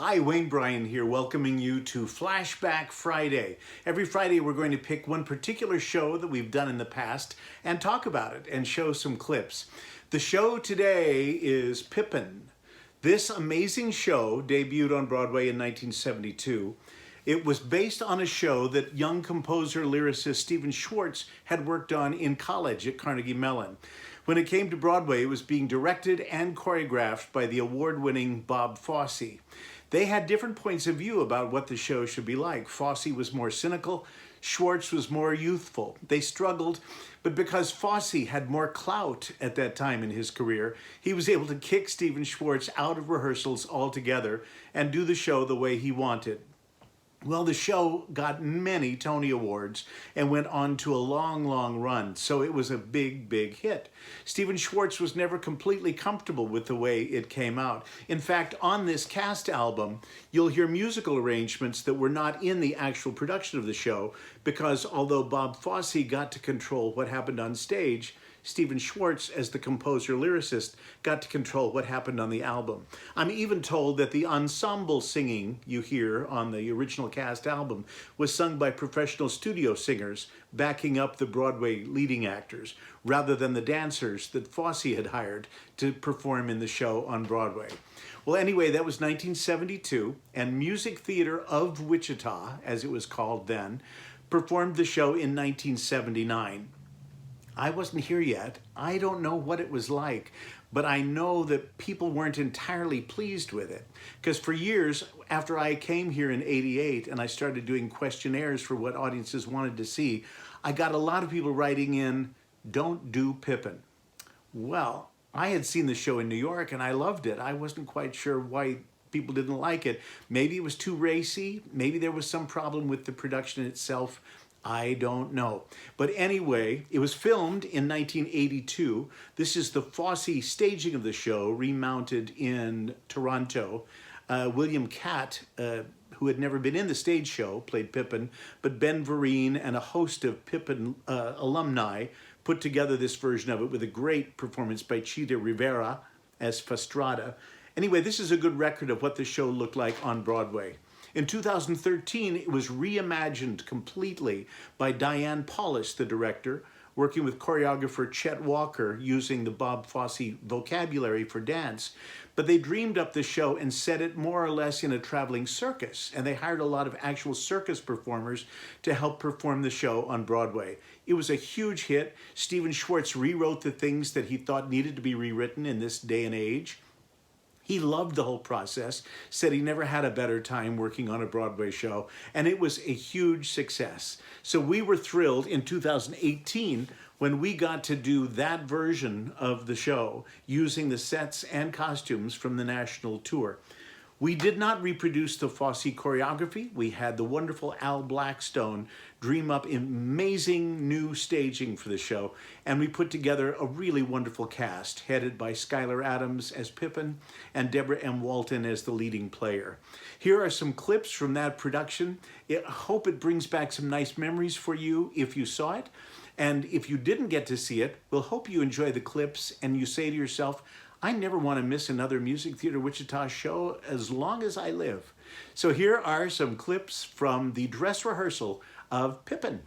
Hi, Wayne Bryan here, welcoming you to Flashback Friday. Every Friday we're going to pick one particular show that we've done in the past and talk about it and show some clips. The show today is PIPPIN. This amazing show debuted on Broadway in 1972. It was based on a show that young composer lyricist Stephen Schwartz had worked on in college at Carnegie Mellon. When it came to Broadway, it was being directed and choreographed by the award-winning Bob Fosse. They had different points of view about what the show should be like. Fosse was more cynical, Schwartz was more youthful. They struggled, but because Fosse had more clout at that time in his career, he was able to kick Stephen Schwartz out of rehearsals altogether and do the show the way he wanted. Well, the show got many Tony Awards and went on to a long, long run, so it was a big, big hit. Stephen Schwartz was never completely comfortable with the way it came out. In fact, on this cast album, you'll hear musical arrangements that were not in the actual production of the show, because although Bob Fosse got to control what happened on stage, Stephen Schwartz, as the composer-lyricist, got to control what happened on the album. I'm even told that the ensemble singing you hear on the original cast album was sung by professional studio singers backing up the Broadway leading actors, rather than the dancers that Fosse had hired to perform in the show on Broadway. Well, anyway, that was 1972, and Music Theater of Wichita, as it was called then, performed the show in 1979. I wasn't here yet. I don't know what it was like, but I know that people weren't entirely pleased with it. Because for years, after I came here in '88 and I started doing questionnaires for what audiences wanted to see, I got a lot of people writing in, "Don't do PIPPIN." Well, I had seen the show in New York and I loved it. I wasn't quite sure why people didn't like it. Maybe it was too racy. Maybe there was some problem with the production itself. I don't know. But anyway, it was filmed in 1982. This is the Fosse staging of the show, remounted in Toronto. William Catt, who had never been in the stage show, played Pippin, but Ben Vereen and a host of Pippin alumni put together this version of it with a great performance by Chita Rivera as Fastrada. Anyway, this is a good record of what the show looked like on Broadway. In 2013, it was reimagined completely by Diane Paulus, the director, working with choreographer Chet Walker using the Bob Fosse vocabulary for dance. But they dreamed up the show and set it more or less in a traveling circus, and they hired a lot of actual circus performers to help perform the show on Broadway. It was a huge hit. Stephen Schwartz rewrote the things that he thought needed to be rewritten in this day and age. He loved the whole process, said he never had a better time working on a Broadway show, and it was a huge success. So we were thrilled in 2018 when we got to do that version of the show using the sets and costumes from the national tour. We did not reproduce the Fosse choreography. We had the wonderful Al Blackstone dream up amazing new staging for the show, and we put together a really wonderful cast, headed by Skyler Adams as Pippin and Debra M. Walton as the leading player. Here are some clips from that production. I hope it brings back some nice memories for you if you saw it, and if you didn't get to see it, we'll hope you enjoy the clips and you say to yourself, I never want to miss another Music Theater Wichita show as long as I live. So here are some clips from the dress rehearsal of Pippin.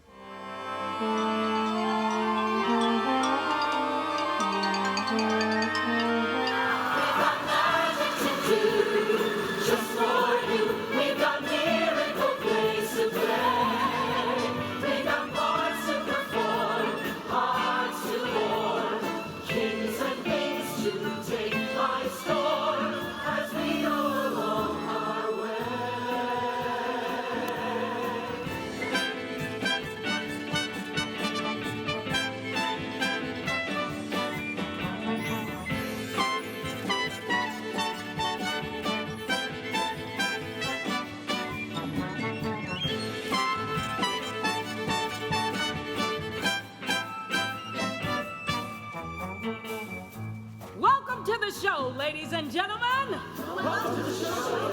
Welcome to the show, ladies and gentlemen. Welcome to the show.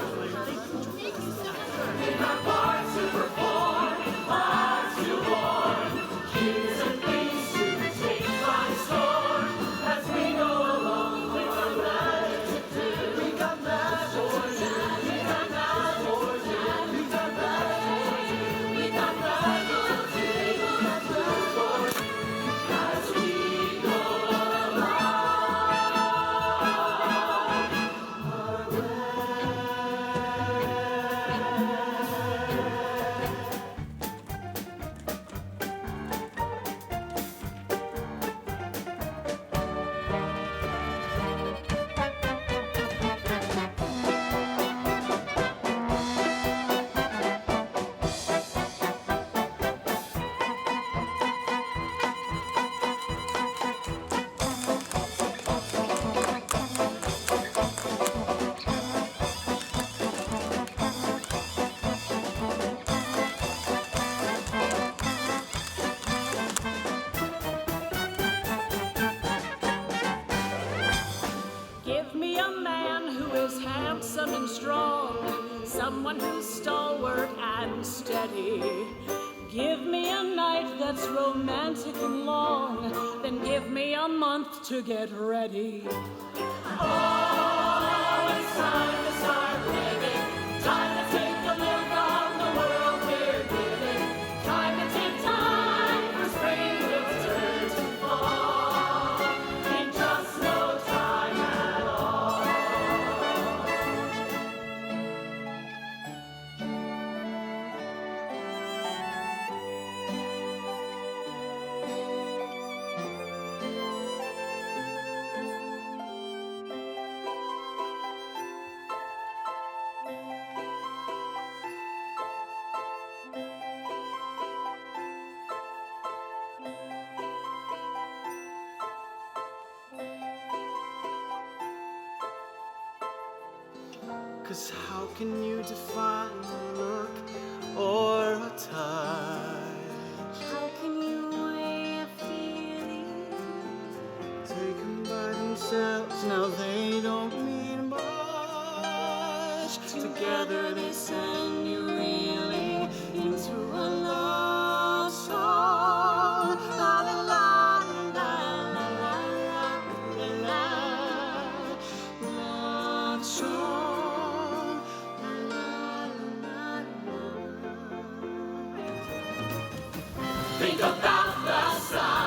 We have parts to perform, hearts to warm, kings and queens to take by storm. As we go along with our magic to do, we got magic to do, we got firm and strong, someone who's stalwart and steady. Give me a night that's romantic and long, then give me a month to get ready. Oh, it's time to start living, time to take a look on the world we're giving, time to take time for spring will turn to fall, in just no time at all. 'Cause how can you define a look or a touch? How can you weigh a feeling? Taken by themselves, now they don't mean much. Together they send you reeling into a love song. La la la la la la la la. Love song. La la la la. Think about the sun.